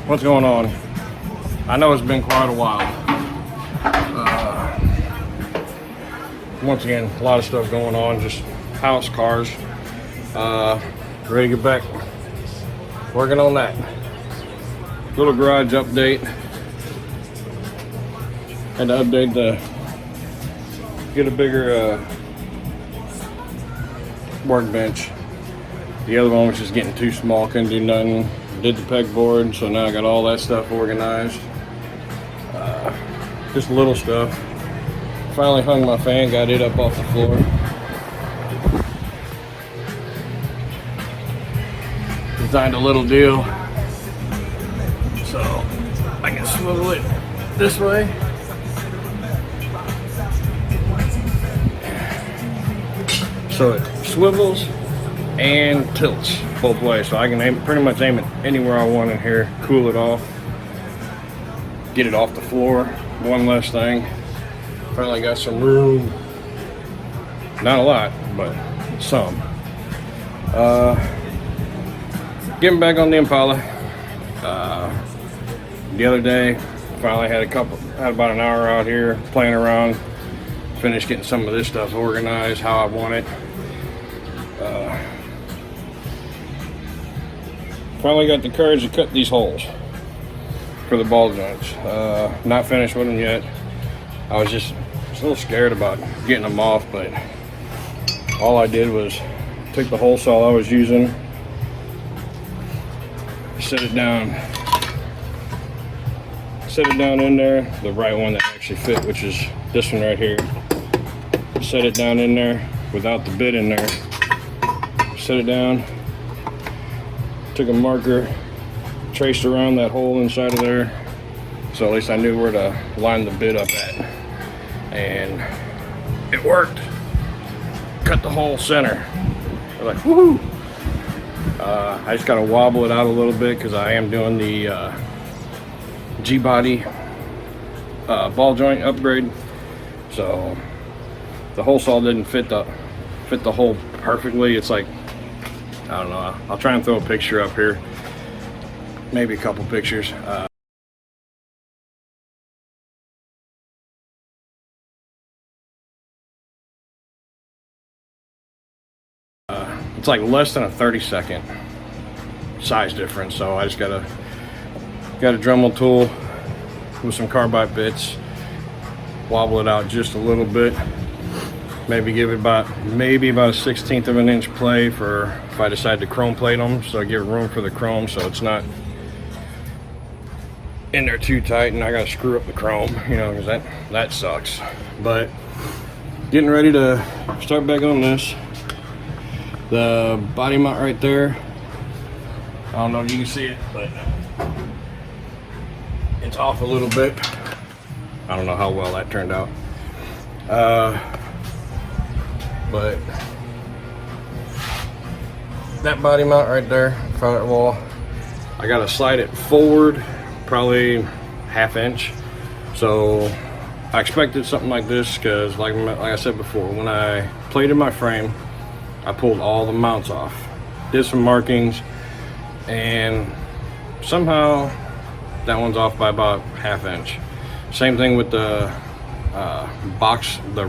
What's going on? I know it's been quite a while. Once again, a lot of stuff going on, just house, cars. Ready to get back working on that. Little garage update. Had to update get a bigger workbench. The other one was just getting too small, couldn't do nothing. Did the pegboard, so now I got all that stuff organized. Just little stuff. Finally hung my fan, got it up off the floor. Designed a little deal so I can swivel it this way. So it swivels and tilts both ways, so I can pretty much aim it anywhere I want in here, cool it off, get it off the floor. One less thing. Finally got some room. Not a lot, but some. Getting back on the Impala. The other day, finally had about an hour out here playing around. Finished getting some of this stuff organized how I want it. Finally got the courage to cut these holes for the ball joints. Not finished with them yet. I was just a little scared about getting them off, but all I did was took the hole saw I was using, set it down in there, the right one that actually fit, which is this one right here. Set it down in there without the bit in there. Set it down. Took a marker, traced around that hole inside of there, so at least I knew where to line the bit up at, and it worked. Cut the hole center. I was like, woohoo! I just gotta wobble it out a little bit because I am doing the G-body ball joint upgrade, so the hole saw didn't fit the hole perfectly. It's like, I don't know, I'll try and throw a picture up here, maybe a couple pictures. It's like less than a 30-second size difference, so I just got a Dremel tool with some carbide bits, wobble it out just a little bit, maybe give it about a 1/16 of an inch play for if I decide to chrome plate them, so I give room for the chrome so it's not in there too tight and I gotta screw up the chrome, you know, because that sucks. But getting ready to start back on this. The body mount right there, I don't know if you can see it, but it's off a little bit. I don't know how well that turned out. But that body mount right there in front of that wall, I gotta slide it forward probably ½ inch. So I expected something like this because like I said before, when I plated my frame, I pulled all the mounts off, did some markings, and somehow that one's off by about ½ inch. Same thing with the box, the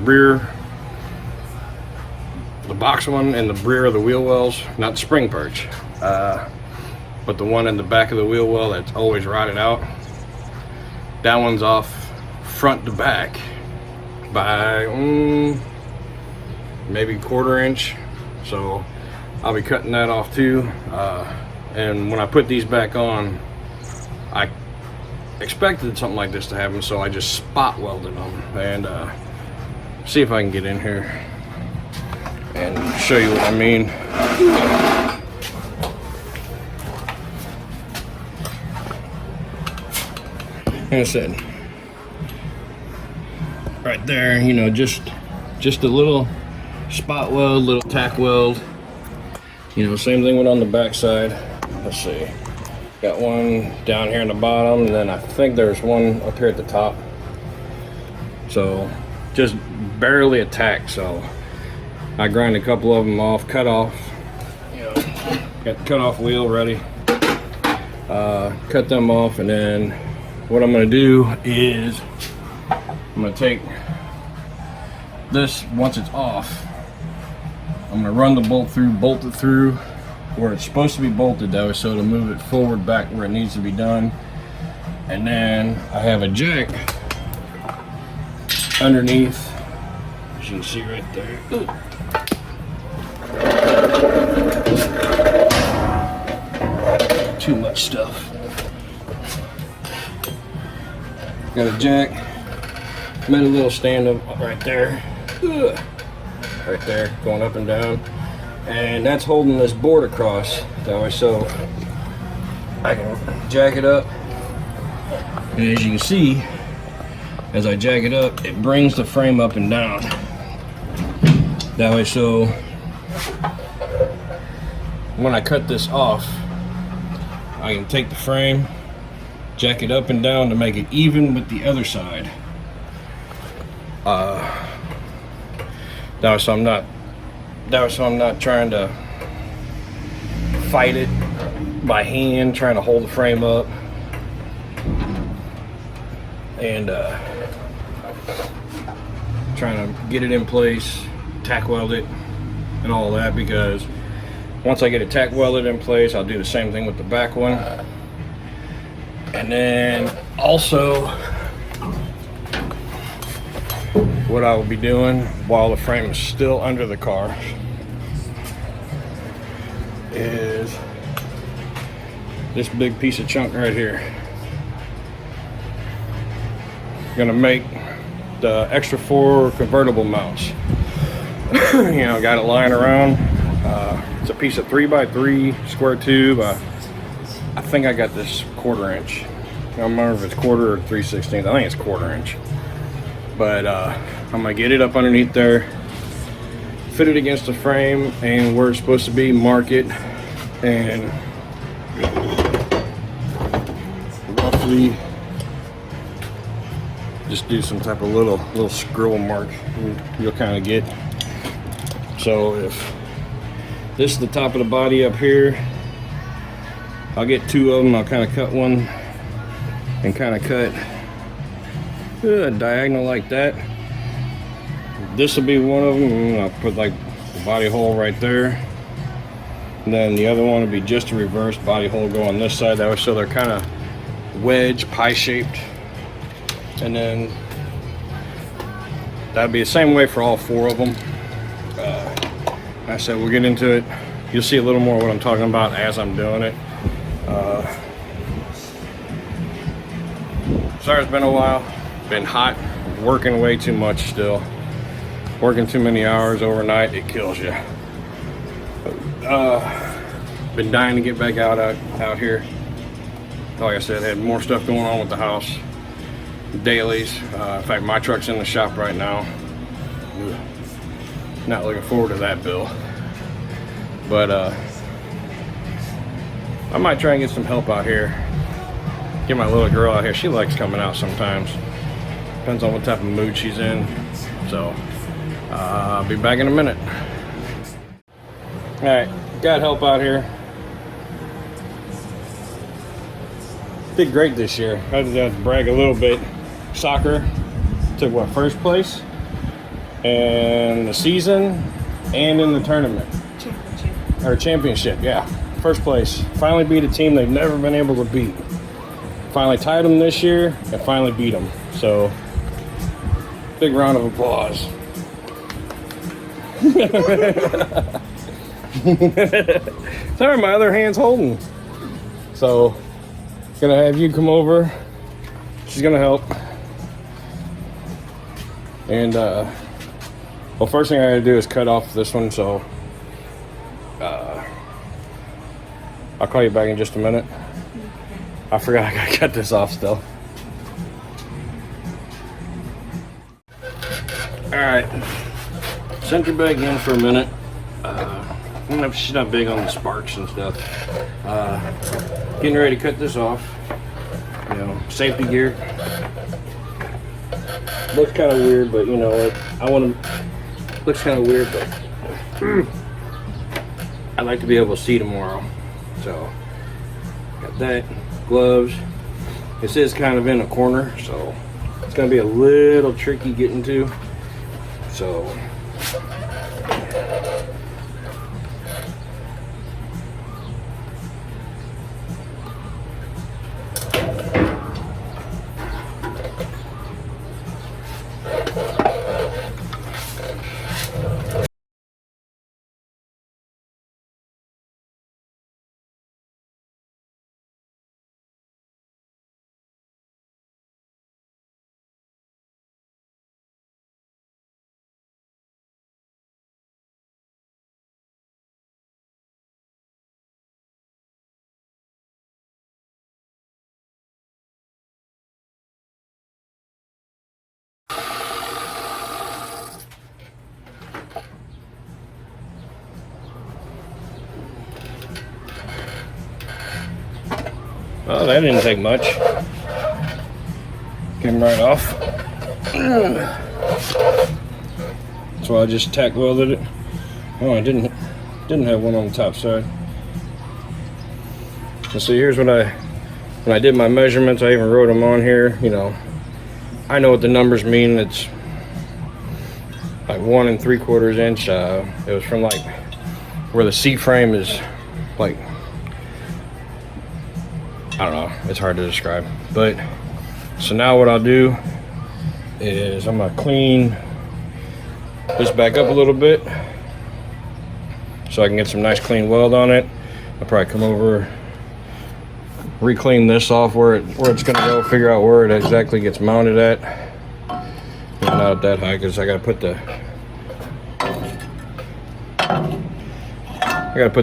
box one and the rear of the wheel wells, not the spring perch, but the one in the back of the wheel well that's always rotted out. That one's off front to back by maybe ½ inch. So I'll be cutting that off too. And when I put these back on, I expected something like this to happen, so I just spot welded them. And see if I can get in here and show you what I mean. Like I said, right there, you know, just a little spot weld, little tack weld. You know, same thing went on the back side. Let's see, got one down here in the bottom, and then I think there's one up here at the top. So just barely a tack. So I grind a couple of them off, cut off. You know, got the cut off wheel ready. cut them off, and then what I'm going to do is I'm going to take this, once it's off, I'm going to run the bolt through, bolt it through where it's supposed to be bolted though, so to move it forward back where it needs to be done. And then I have a jack underneath, as you can see right there. Ooh. Too much stuff. Got a jack, made a little stand up right there. Ugh. Right there, going up and down. And that's holding this board across that way, so I can jack it up. And as you can see, as I jack it up, it brings the frame up and down. That way, so when I cut this off, I can take the frame, jack it up and down to make it even with the other side. That way, so I'm not trying to fight it by hand, trying to hold the frame up and trying to get it in place, tack weld it and all that, because once I get it tack welded in place, I'll do the same thing with the back one. And then also what I will be doing while the frame is still under the car is this big piece of chunk right here. Gonna make the extra 4 convertible mounts. You know, got it lying around. It's a piece of 3x3 square tube. I think I got this 1/4 inch. I don't remember if it's 1/4 or 3/16. I think it's 1/4 inch. But I'm gonna get it up underneath there, fit it against the frame and where it's supposed to be, mark it, and roughly just do some type of little scroll mark. You'll kind of get. So if this is the top of the body up here, I'll get 2 of them. I'll kind of cut one and kind of cut a diagonal like that. This will be one of them, and I'll put like the body hole right there. And then the other one will be just a reverse body hole, go on this side, that way, so they're kind of wedge, pie shaped. And then that'd be the same way for all 4 of them. Like I said, we'll get into it. You'll see a little more what I'm talking about as I'm doing it. Sorry, it's been a while. Been hot, working way too much still. Working too many hours overnight, it kills you. Been dying to get back out here. Like I said, had more stuff going on with the house. Dailies. In fact, my truck's in the shop right now. Not looking forward to that bill. But I might try and get some help out here. Get my little girl out here. She likes coming out sometimes. Depends on what type of mood she's in. So I'll be back in a minute. Alright, got help out here. Did great this year. I had to brag a little bit. Soccer took what, first place in the season and in the tournament. Championship, yeah. First place. Finally beat a team they've never been able to beat. Finally tied them this year and finally beat them. So, big round of applause. Sorry, my other hand's holding. So, gonna have you come over. She's gonna help. And well, first thing I gotta do is cut off this one. So I'll call you back in just a minute. I forgot I gotta cut this off still. All right, sent her back in for a minute. She's not big on the sparks and stuff. Getting ready to cut this off. You know, safety gear. Looks kind of weird, but you know, I want to. Looks kind of weird, but I'd like to be able to see tomorrow. So Got that, gloves. This is kind of in a corner, so it's gonna be a little tricky getting to. So oh, that didn't take much. Came right off. So I just tack welded it. Oh, I didn't have one on the top side. And so here's what when I did my measurements, I even wrote them on here. You know, I know what the numbers mean. It's like 1 3/4 inch. It was from like where the seat frame is, like, I don't know, it's hard to describe. But so now what I'll do is I'm gonna clean this back up a little bit so I can get some nice clean weld on it. I'll probably come over, re-clean this off where it's gonna go, figure out where it exactly gets mounted at. Not up that high because I gotta put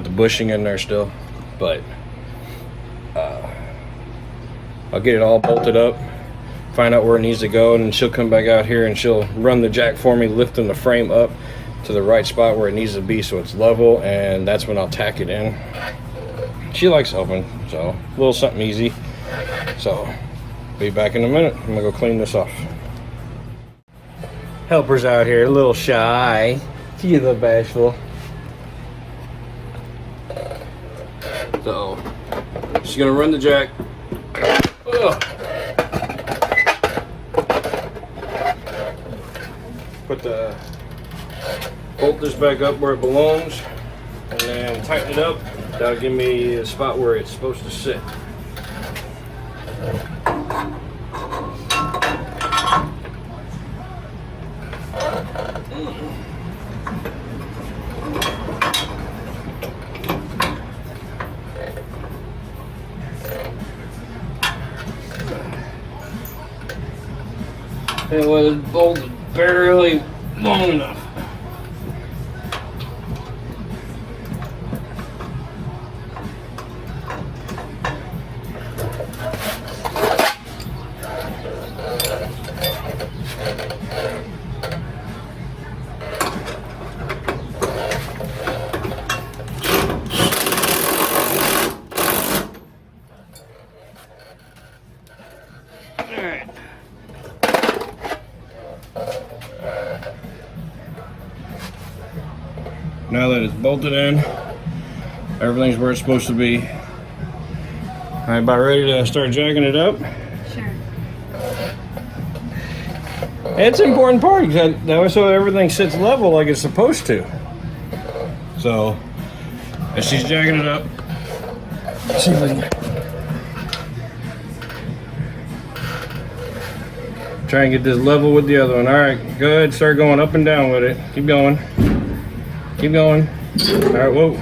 the bushing in there still, but I'll get it all bolted up, find out where it needs to go, and then she'll come back out here and she'll run the jack for me, lifting the frame up to the right spot where it needs to be so it's level, and that's when I'll tack it in. She likes helping, so a little something easy. So be back in a minute. I'm gonna go clean this off. Helper's out here, a little shy. She's a little bashful. So she's gonna run the jack. Ugh. Bolt this back up where it belongs, and then tighten it up. That'll give me a spot where it's supposed to sit. And well, the bolt is barely long enough. Now that it's bolted in, everything's where it's supposed to be. I'm about ready to start jacking it up. Sure. It's an important part because that way so everything sits level like it's supposed to. So, as she's jacking it up, let's see if I can try and get this level with the other one. All right, go ahead, start going up and down with it. Keep going. Keep going. All right, whoa.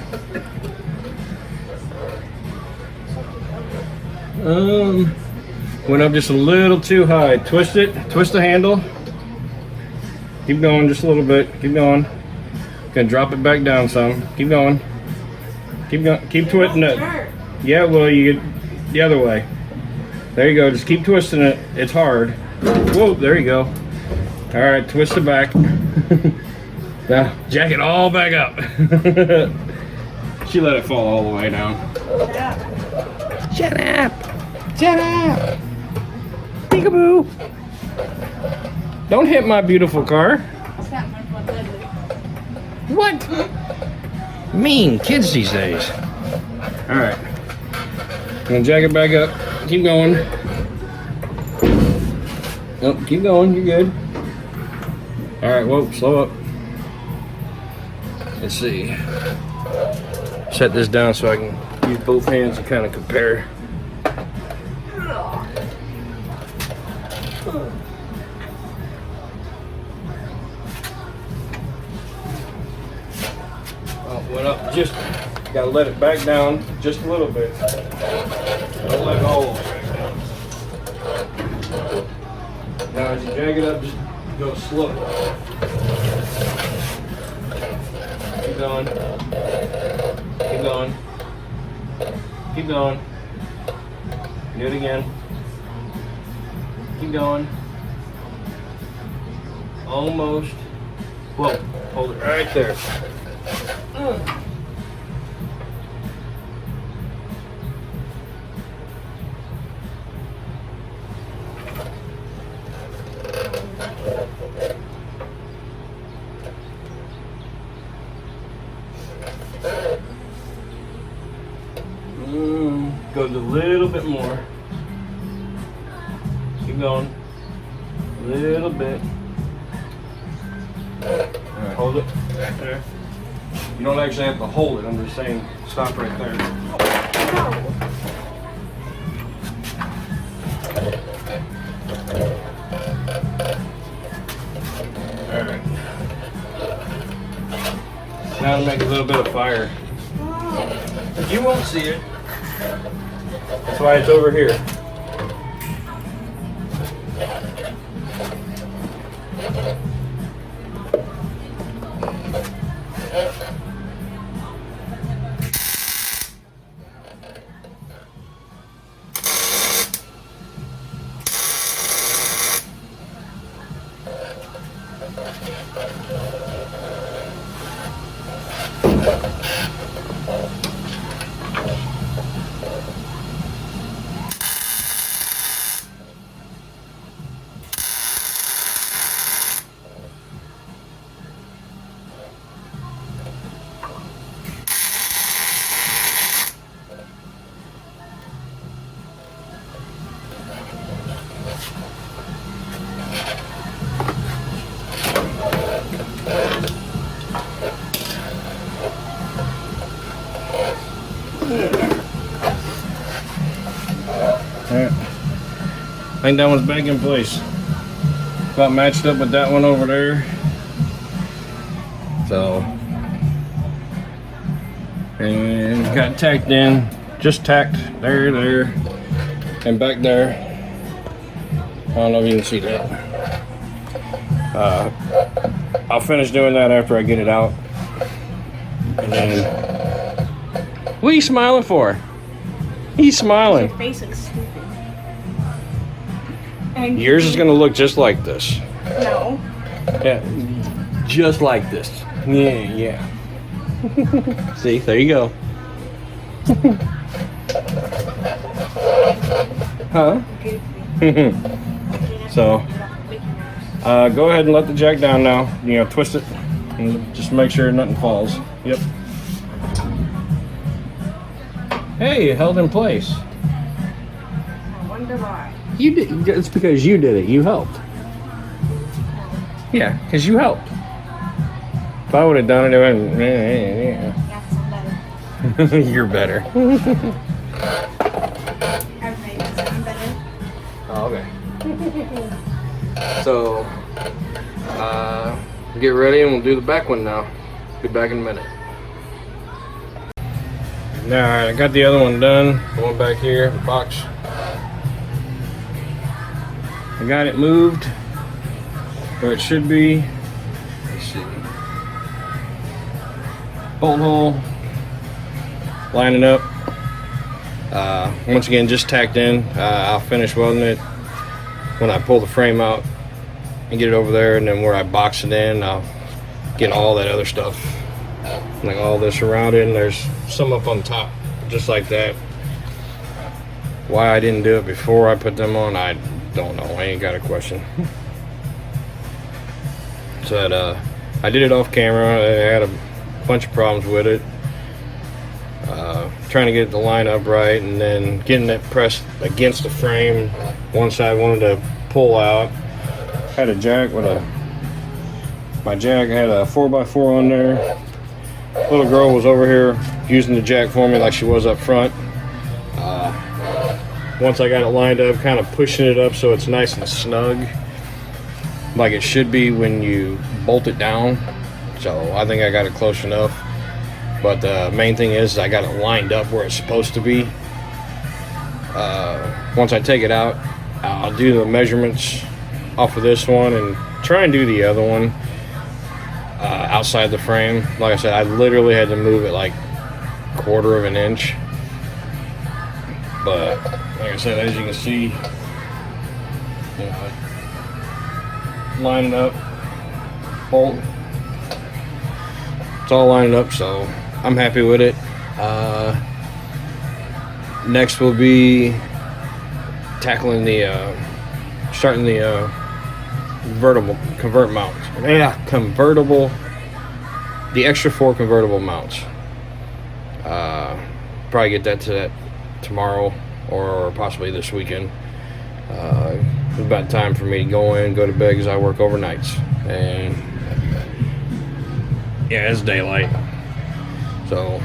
Went up just a little too high. Twist it, twist the handle. Keep going just a little bit. Keep going. Gonna drop it back down some. Keep going. Keep going. Keep twisting it. Yeah, well, you get the other way. There you go. Just keep twisting it. It's hard. Whoa, there you go. All right, twist it back. Now, jack it all back up. She let it fall all the way down. Shut up! Shut up! Peekaboo! Don't hit my beautiful car. What? Mean kids these days. All right. And jack it back up. Keep going. Nope, keep going. You're good. All right, whoa, slow up. Let's see. Set this down so I can use both hands to kind of compare. Went up, just gotta let it back down just a little bit. Don't let it all the way back down. Now as you drag it up, just go slow. Keep going. Keep going. Keep going. Do it again. Keep going. Almost. Whoa, hold it right there. Goes a little bit more. Keep going. A little bit. Alright, hold it right there. You don't actually have to hold it, I'm just saying stop right there. Alright. Now to make a little bit of fire. But you won't see it. That's why it's over here. Alright. I think that one's back in place. About matched up with that one over there. So, and got tacked in. Just tacked there, there, and back there. I don't know if you can see that. I'll finish doing that after I get it out. And then, what are you smiling for? He's smiling. Your face looks stupid. And yours is gonna look just like this. No. Yeah, just like this. Yeah, yeah. See, there you go. Huh? So, go ahead and let the jack down now. You know, twist it and just make sure nothing falls. Yep. Hey, it held in place. I wonder why. You did. It's because you did it. You helped. Yeah, because you helped. If I would have done it, it would have. That's better. You're better. Okay, I'm better. Oh, okay. So, get ready and we'll do the back one now. Be back in a minute. Alright, I got the other one done. Going back here, the box. I got it moved where it should be. Let's see. Bolt hole. Lining up. Once again, just tacked in. I'll finish welding it when I pull the frame out and get it over there, and then where I box it in, I'll get all that other stuff, like all this around it, and there's some up on top, just like that. Why I didn't do it before I put them on, I don't know. I ain't got a question. So I did it off camera. I had a bunch of problems with it. trying to get it to line up right, and then getting it pressed against the frame. One side wanted to pull out. Had a jack with my jack had a 4x4 on there. Little girl was over here using the jack for me like she was up front. Once I got it lined up, kind of pushing it up so it's nice and snug, like it should be when you bolt it down. So I think I got it close enough. But the main thing is I got it lined up where it's supposed to be. Once I take it out, I'll do the measurements off of this one and try and do the other one outside the frame. Like I said, I literally had to move it like 1/4 of an inch. But like I said, as you can see, you know, lining up, bolt, it's all lined up, so I'm happy with it. Next will be tackling starting the the extra 4 convertible mounts. Probably get that to that tomorrow or possibly this weekend. It's about time for me to go to bed because I work overnights, and yeah, it's daylight. So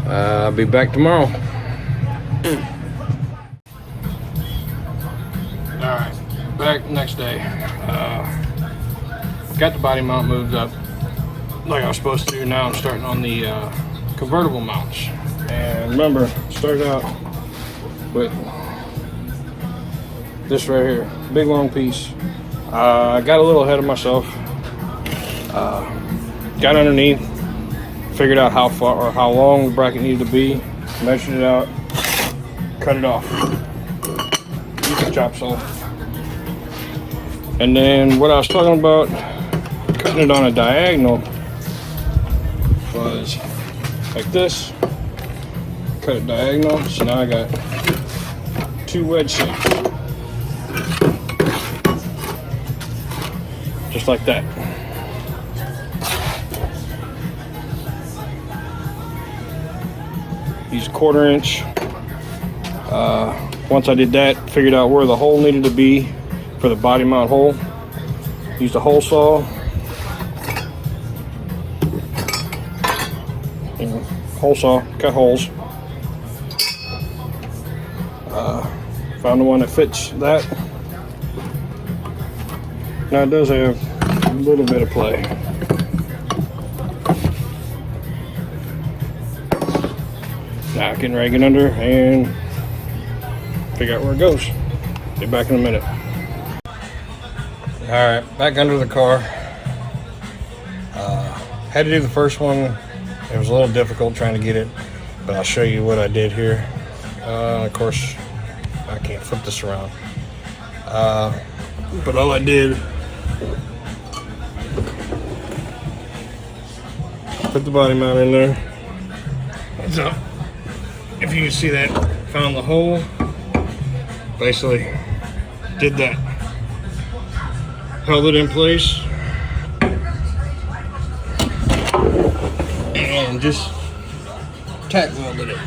I'll be back tomorrow. Alright, back next day. Got the body mount moved up like I was supposed to. Now I'm starting on the convertible mounts. And remember, started out with this right here, big long piece. I got a little ahead of myself. Got underneath, figured out how far or how long the bracket needed to be, measured it out, cut it off. Use the chop saw. And then what I was talking about, cutting it on a diagonal, was like this. Cut it diagonal, so now I got 2 wedge shapes. Just like that. Use a 1/4 inch. Once I did that, figured out where the hole needed to be for the body mount hole. Used a hole saw. Hole saw, cut holes. Found the one that fits that. Now it does have a little bit of play. Now getting ready to get under and figure out where it goes. Be back in a minute. Alright, back under the car. Had to do the first one. It was a little difficult trying to get it, but I'll show you what I did here. Of course, I can't flip this around. But all I did, put the body mount in there. So, if you can see that, found the hole. Basically, did that. Held it in place. And just tack welded it.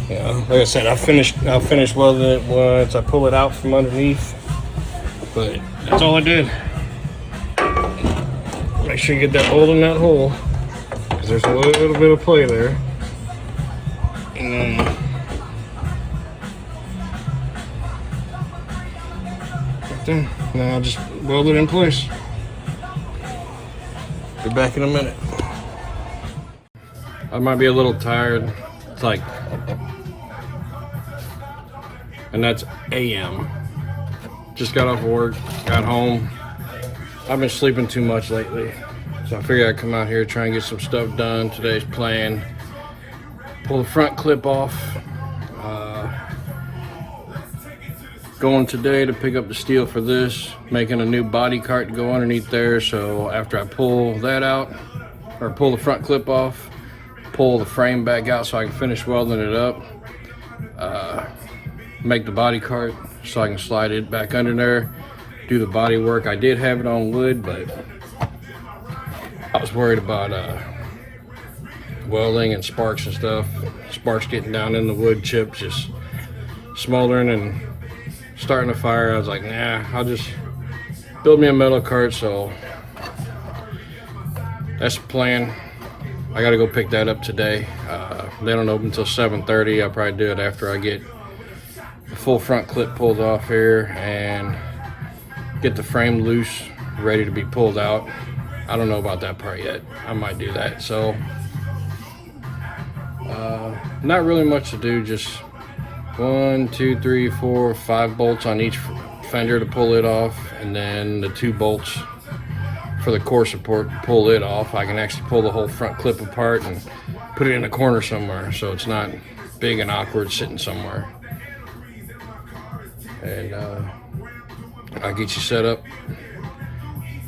Yeah, like I said, I'll finish welding it once I pull it out from underneath. But that's all I did. Make sure you get that bolt in that hole, because there's a little bit of play there. And then right there. Now I'll just weld it in place. Be back in a minute. I might be a little tired. It's like, and that's AM. Just got off work, got home. I've been sleeping too much lately, so I figured I'd come out here, try and get some stuff done. Today's plan: pull the front clip off. Going today to pick up the steel for this, making a new body cart to go underneath there. So after I pull that out, or pull the front clip off, pull the frame back out so I can finish welding it up, make the body cart so I can slide it back under there, do the body work. I did have it on wood, but I was worried about welding and sparks and stuff. Sparks getting down in the wood chips, just smoldering and starting a fire. I was like, nah, I'll just build me a metal cart. So that's the plan. I gotta go pick that up today. They don't open until 7:30. I'll probably do it after I get the full front clip pulled off here and get the frame loose, ready to be pulled out. I don't know about that part yet. I might do that. So not really much to do, just 1, 2, 3, 4, 5 bolts on each fender to pull it off, and then the 2 bolts for the core support to pull it off. I can actually pull the whole front clip apart and put it in a corner somewhere, so it's not big and awkward sitting somewhere. And I'll get you set up.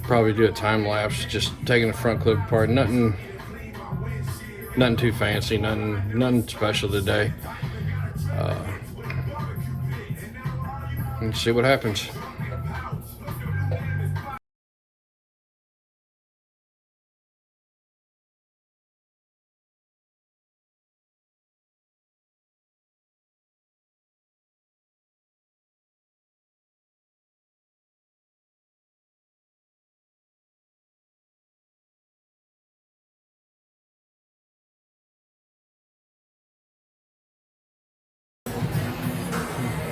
Probably do a time lapse, just taking the front clip apart. Nothing too fancy, nothing special today. And see what happens.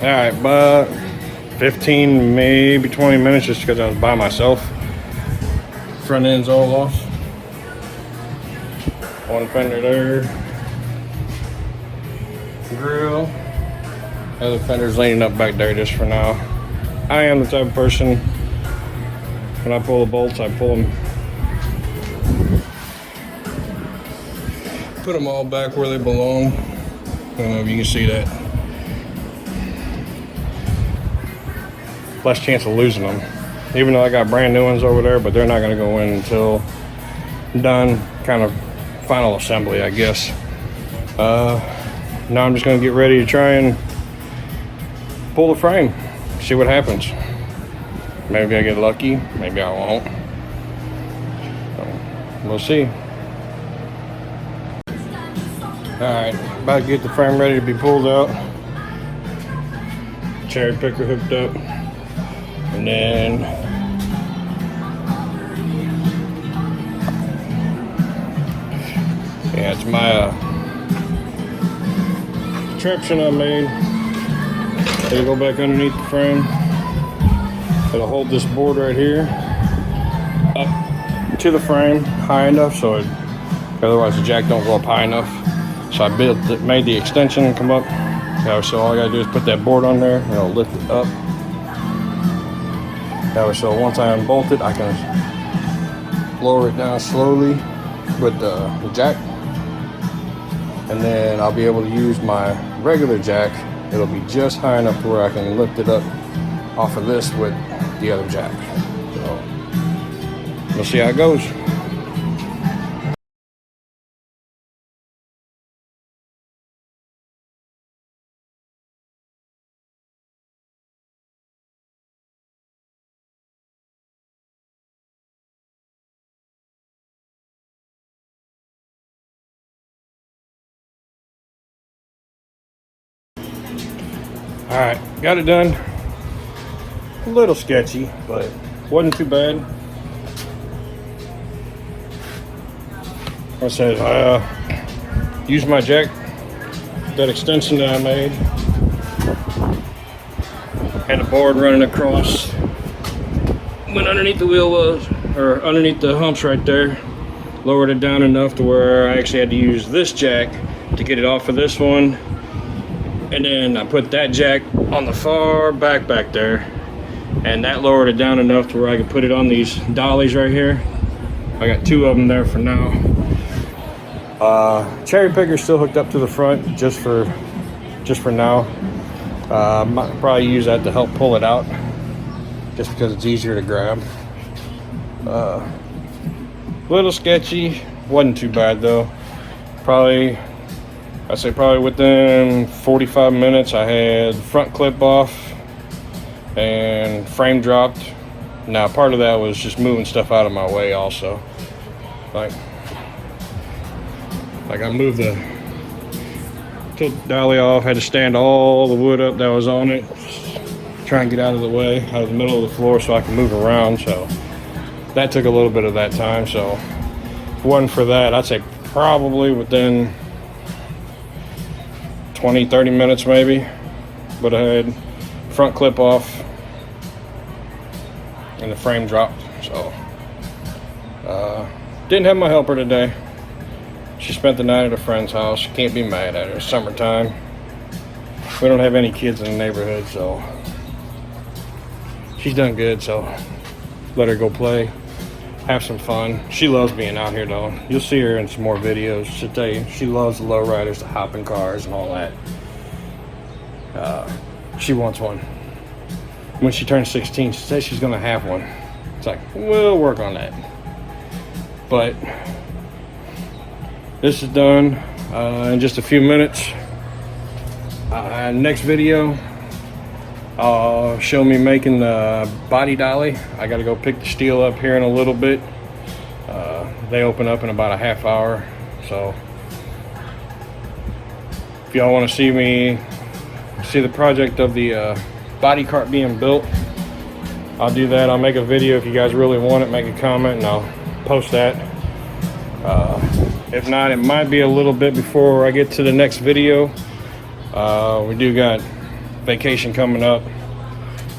All right, but 15, maybe 20 minutes, just because I was by myself. Front end's all off. One fender there. Grill. Other fender's leaning up back there just for now. I am the type of person, when I pull the bolts, I pull them, put them all back where they belong. I don't know if you can see that. Less chance of losing them, even though I got brand new ones over there, but they're not going to go in until done, kind of final assembly, I guess. Now I'm just going to get ready to try and pull the frame, see what happens. Maybe I get lucky, maybe I won't. So, we'll see. Alright, about to get the frame ready to be pulled out. Cherry picker hooked up. And then yeah, it's my contraption I made. It'll go back underneath the frame. It'll hold this board right here up to the frame high enough so it, otherwise the jack don't go up high enough. So I made the extension come up. So all I gotta do is put that board on there and it'll lift it up. That way, so once I unbolt it, I can lower it down slowly with the jack, and then I'll be able to use my regular jack. It'll be just high enough to where I can lift it up off of this with the other jack. So we'll see how it goes. All right, got it done. A little sketchy, but wasn't too bad. Like I said, I used my jack, that extension that I made. Had the board running across. Went underneath the wheel was, or underneath the humps right there. Lowered it down enough to where I actually had to use this jack to get it off of this one. And then I put that jack on the far back there, and that lowered it down enough to where I could put it on these dollies right here. I got 2 of them there for now. Cherry picker still hooked up to the front just for now. Might probably use that to help pull it out, just because it's easier to grab. Little sketchy, wasn't too bad though. I'd say probably within 45 minutes I had front clip off and frame dropped. Now part of that was just moving stuff out of my way also. Like I moved the tilt dolly off, had to stand all the wood up that was on it, try and get out of the way, out of the middle of the floor so I can move around. So that took a little bit of that time. So if it wasn't for that, I'd say probably within 20-30 minutes maybe. But I had front clip off and the frame dropped. So didn't have my helper today. She spent the night at a friend's house. Can't be mad at her. It's summertime. We don't have any kids in the neighborhood, so she's done good. So let her go play, have some fun. She loves being out here though. You'll see her in some more videos. She'll tell you she loves the lowriders, the hopping cars and all that. She wants one. When she turns 16, she says she's gonna have one. It's like, we'll work on that. But this is done in just a few minutes. Next video, show me making the body dolly. I got to go pick the steel up here in a little bit. They open up in about a half hour. So if y'all want to see me see the project of the body cart being built, I'll do that. I'll make a video if you guys really want it. Make a comment and I'll post that. If not, it might be a little bit before I get to the next video. We do got vacation coming up,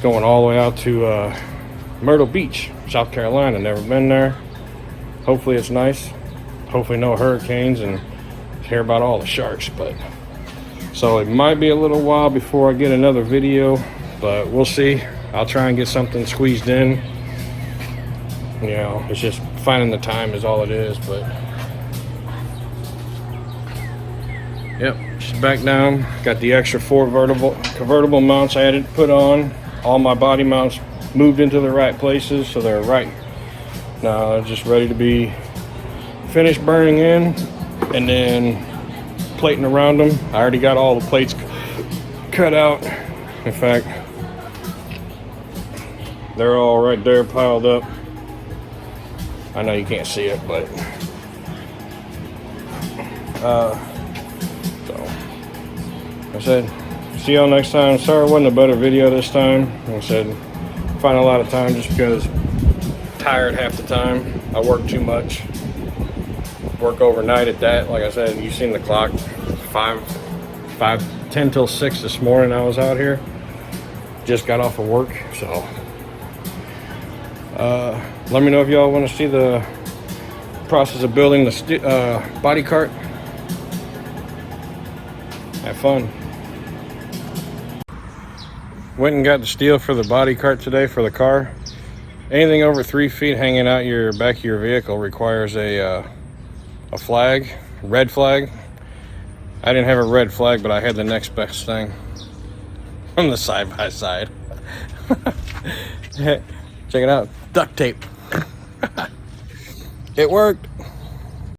going all the way out to Myrtle Beach, South Carolina. Never been there. Hopefully it's nice. Hopefully no hurricanes and hear about all the sharks. But so it might be a little while before I get another video, but we'll see. I'll try and get something squeezed in. You know, it's just finding the time is all it is. But yep, she's back down. Got the extra 4 convertible mounts I had to put on. All my body mounts moved into the right places, so they're right now. They're just ready to be finished burning in, and then plating around them. I already got all the plates cut out. In fact, they're all right there piled up. I know you can't see it, but so like I said, see y'all next time. Sorry it wasn't a better video this time. Like I said, find a lot of time just because I'm tired half the time. I work too much. Work overnight at that. Like I said, you've seen the clock. 10 till 6 this morning I was out here. Just got off of work, so let me know if y'all want to see the process of building the body cart. Have fun. Went and got the steel for the body cart today for the car. Anything over 3 feet hanging out your back of your vehicle requires a flag, red flag. I didn't have a red flag, but I had the next best thing from the side by side. Check it out, duct tape. It worked.